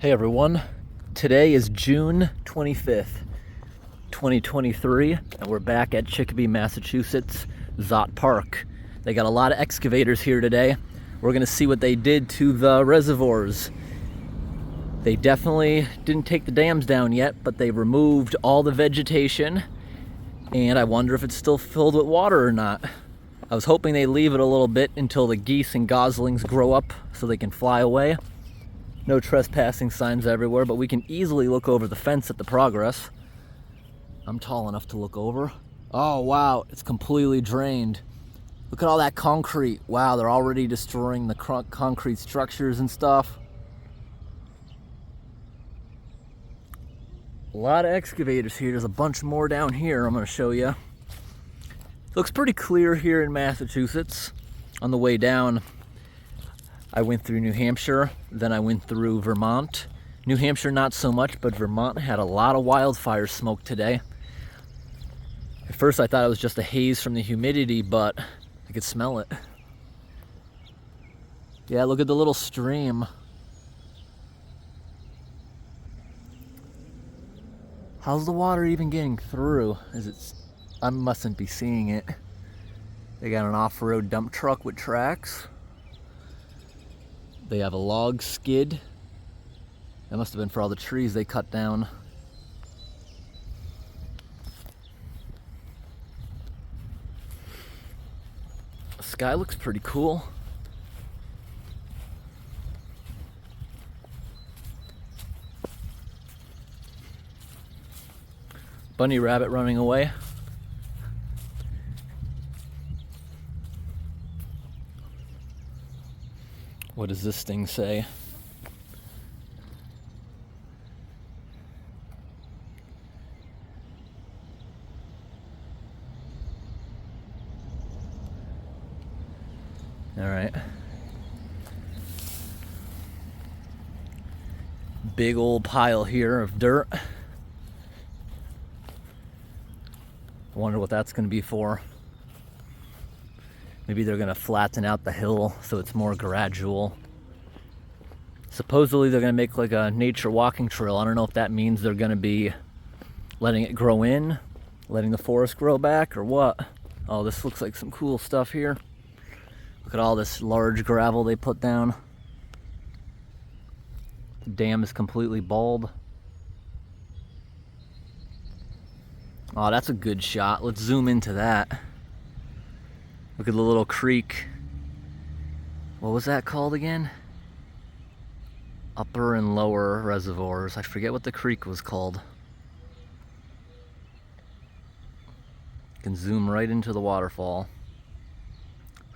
Hey everyone, today is June 25th, 2023, and we're back at Chicopee, Massachusetts, Szot Park. They got a lot of excavators here today. We're gonna see what they did to the reservoirs. They definitely didn't take the dams down yet, but they removed all the vegetation, and I wonder if it's still filled with water or not. I was hoping they leave it a little bit until the geese and goslings grow up so they can fly away. No trespassing signs everywhere, but we can easily look over the fence at the progress. I'm tall enough to look over. Oh wow, it's completely drained. Look at all that concrete. Wow, they're already destroying the concrete structures and stuff. A lot of excavators here. There's a bunch more down here I'm gonna show you. Looks pretty clear here in Massachusetts. On the way down, I went through New Hampshire, then I went through Vermont. New Hampshire not so much, but Vermont had a lot of wildfire smoke today. At first I thought it was just a haze from the humidity, but I could smell it. Yeah, look at the little stream. How's the water even getting through? I mustn't be seeing it. They got an off-road dump truck with tracks. They have a log skid. That must have been for all the trees they cut down. The sky looks pretty cool. Bunny rabbit running away. What does this thing say? All right. Big old pile here of dirt. I wonder what that's going to be for. Maybe they're going to flatten out the hill so it's more gradual. Supposedly they're going to make like a nature walking trail. I don't know if that means they're going to be letting it grow in, letting the forest grow back, or what. Oh, this looks like some cool stuff here. Look at all this large gravel they put down. The dam is completely bald. Oh, that's a good shot. Let's zoom into that. Look at the little creek. What was that called again? Upper and lower reservoirs. I forget what the creek was called. You can zoom right into the waterfall.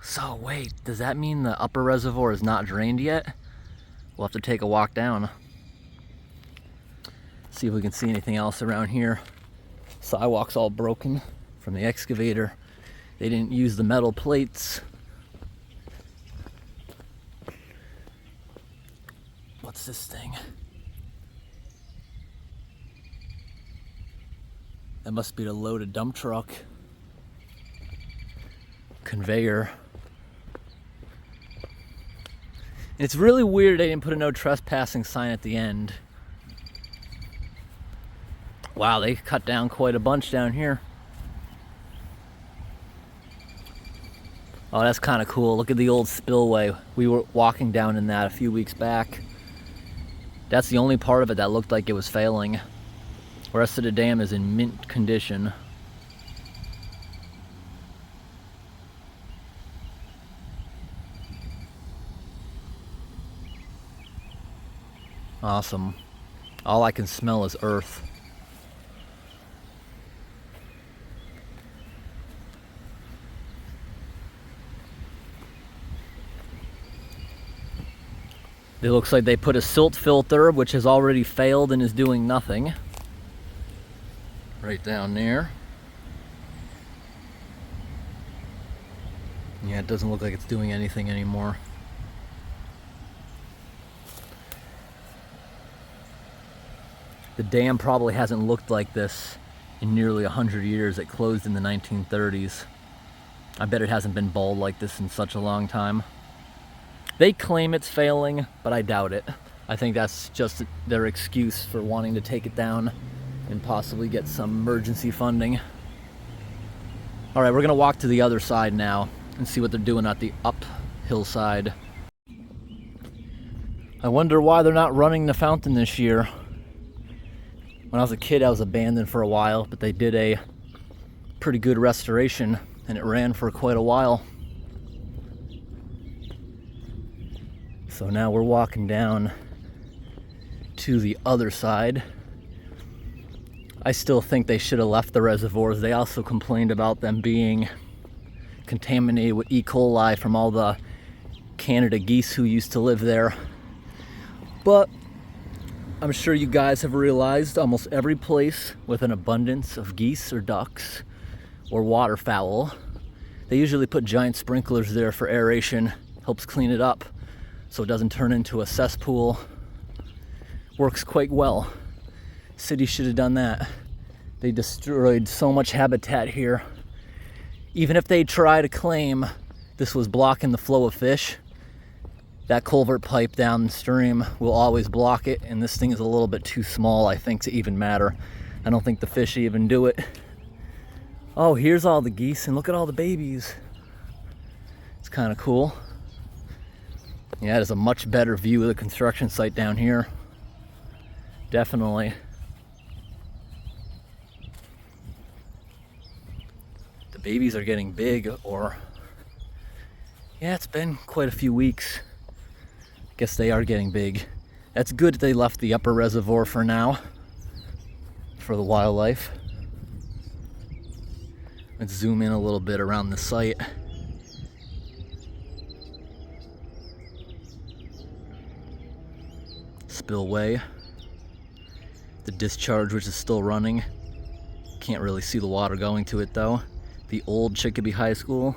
So wait, does that mean the upper reservoir is not drained yet? We'll have to take a walk down. See if we can see anything else around here. Sidewalk's all broken from the excavator. They didn't use the metal plates. What's this thing? That must be the loaded dump truck. Conveyor. And it's really weird they didn't put a no trespassing sign at the end. Wow, they cut down quite a bunch down here. Oh, that's kind of cool. Look at the old spillway. We were walking down in that a few weeks back. That's the only part of it that looked like it was failing. The rest of the dam is in mint condition. Awesome. All I can smell is earth. It looks like they put a silt filter, which has already failed and is doing nothing. Right down there. Yeah, it doesn't look like it's doing anything anymore. The dam probably hasn't looked like this in nearly 100 years. It closed in the 1930s. I bet it hasn't been bald like this in such a long time. They claim it's failing, but I doubt it. I think that's just their excuse for wanting to take it down and possibly get some emergency funding. All right, we're gonna walk to the other side now and see what they're doing at the uphill side. I wonder why they're not running the fountain this year. When I was a kid, I was abandoned for a while, but they did a pretty good restoration and it ran for quite a while. So now we're walking down to the other side. I still think they should have left the reservoirs. They also complained about them being contaminated with E. coli from all the Canada geese who used to live there. But I'm sure you guys have realized almost every place with an abundance of geese or ducks or waterfowl, they usually put giant sprinklers there for aeration. Helps clean it up so it doesn't turn into a cesspool. Works quite well. City should have done that. They destroyed so much habitat here. Even if they try to claim this was blocking the flow of fish, that culvert pipe downstream will always block it, and this thing is a little bit too small, I think, to even matter. I don't think the fish even do it. Oh, here's all the geese, and look at all the babies. It's kind of cool. Yeah, there's a much better view of the construction site down here. Definitely. The babies are getting big, or yeah, it's been quite a few weeks. Guess they are getting big. That's good that they left the upper reservoir for now, for the wildlife. Let's zoom in a little bit around the site. Spillway. The discharge, which is still running. Can't really see the water going to it though. The old Chicopee High School.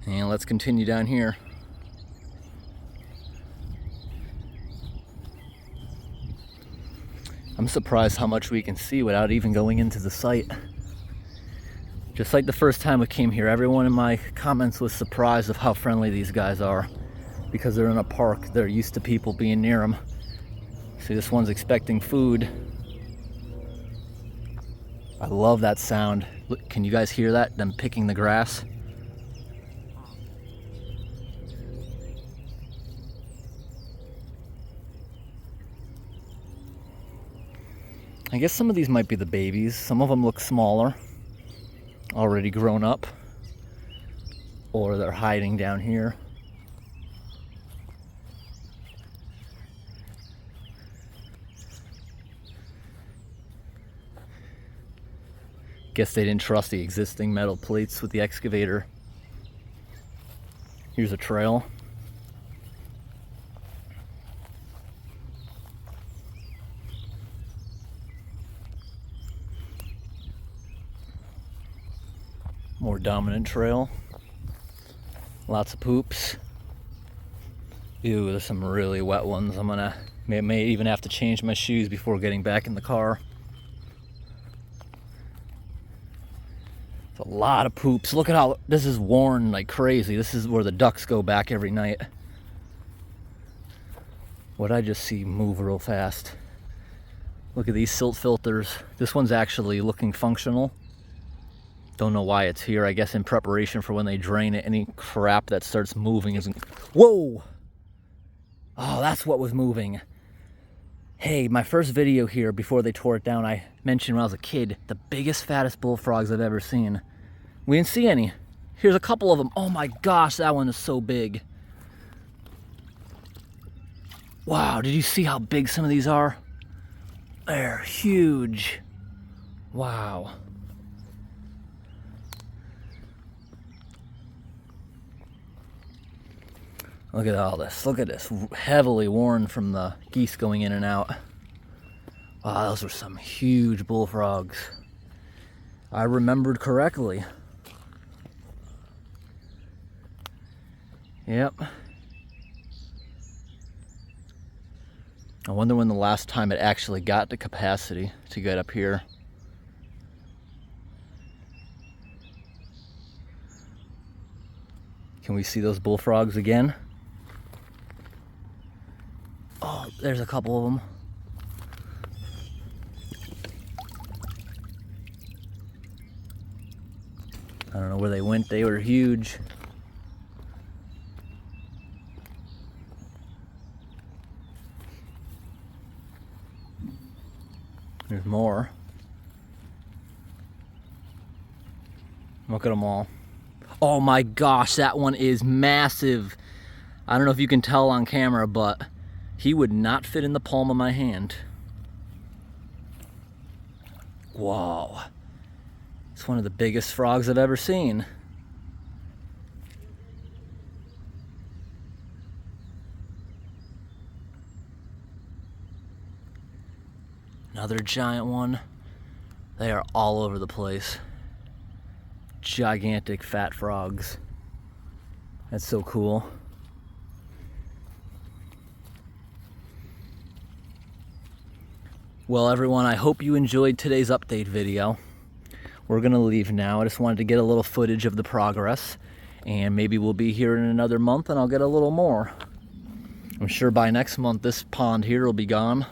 And let's continue down here. I'm surprised how much we can see without even going into the site. Just like the first time we came here, everyone in my comments was surprised of how friendly these guys are. Because they're in a park, they're used to people being near them. See, this one's expecting food. I love that sound. Look, can you guys hear that? Them picking the grass? I guess some of these might be the babies. Some of them look smaller, already grown up, or they're hiding down here. Guess they didn't trust the existing metal plates with the excavator. Here's a trail. More dominant trail. Lots of poops. Ew, there's some really wet ones. May even have to change my shoes before getting back in the car. It's a lot of poops. Look at how this is worn like crazy. This is where the ducks go back every night. What'd I just see move real fast? Look at these silt filters. This one's actually looking functional. Don't know why it's here. I guess in preparation for when they drain it, any crap that starts moving isn't... Whoa! Oh, that's what was moving. Hey, my first video here before they tore it down, I mentioned when I was a kid, the biggest, fattest bullfrogs I've ever seen. We didn't see any. Here's a couple of them. Oh my gosh, that one is so big. Wow, did you see how big some of these are? They're huge. Wow. Look at all this. Look at this. Heavily worn from the geese going in and out. Wow, those were some huge bullfrogs. I remembered correctly. Yep. I wonder when the last time it actually got the capacity to get up here. Can we see those bullfrogs again? Oh, there's a couple of them. I don't know where they went. They were huge. There's more. Look at them all. Oh my gosh, that one is massive. I don't know if you can tell on camera, but he would not fit in the palm of my hand. Whoa. It's one of the biggest frogs I've ever seen. Another giant one. They are all over the place. Gigantic fat frogs. That's so cool. Well, everyone, I hope you enjoyed today's update video. We're gonna leave now. I just wanted to get a little footage of the progress, and maybe we'll be here in another month and I'll get a little more. I'm sure by next month this pond here will be gone.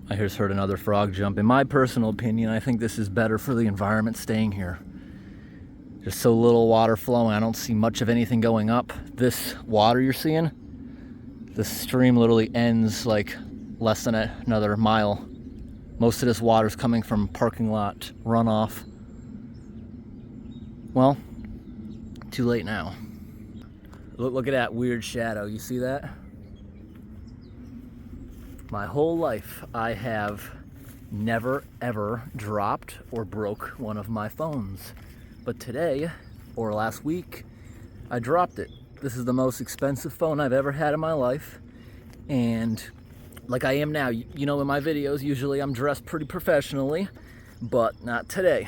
I just heard another frog jump. In my personal opinion, I think this is better for the environment staying here. There's so little water flowing, I don't see much of anything going up. This water you're seeing, the stream literally ends like less than another mile. Most of this water is coming from parking lot runoff. Well, too late now. Look at that weird shadow. You see that? My whole life, I have never ever dropped or broke one of my phones. But today, or last week, I dropped it. This is the most expensive phone I've ever had in my life. And like I am now, you know, in my videos, usually I'm dressed pretty professionally, but not today.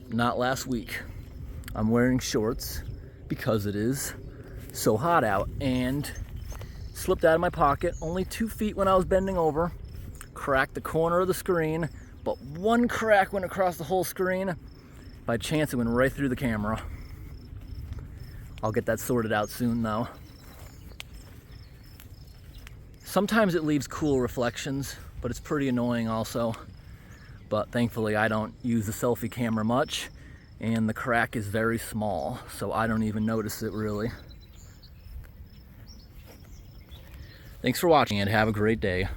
Not last week. I'm wearing shorts because it is so hot out, and slipped out of my pocket, only 2 feet when I was bending over, cracked the corner of the screen, but one crack went across the whole screen. By chance, it went right through the camera. I'll get that sorted out soon though. Sometimes it leaves cool reflections, but it's pretty annoying also. But thankfully I don't use the selfie camera much, and the crack is very small, so I don't even notice it really. Thanks for watching and have a great day.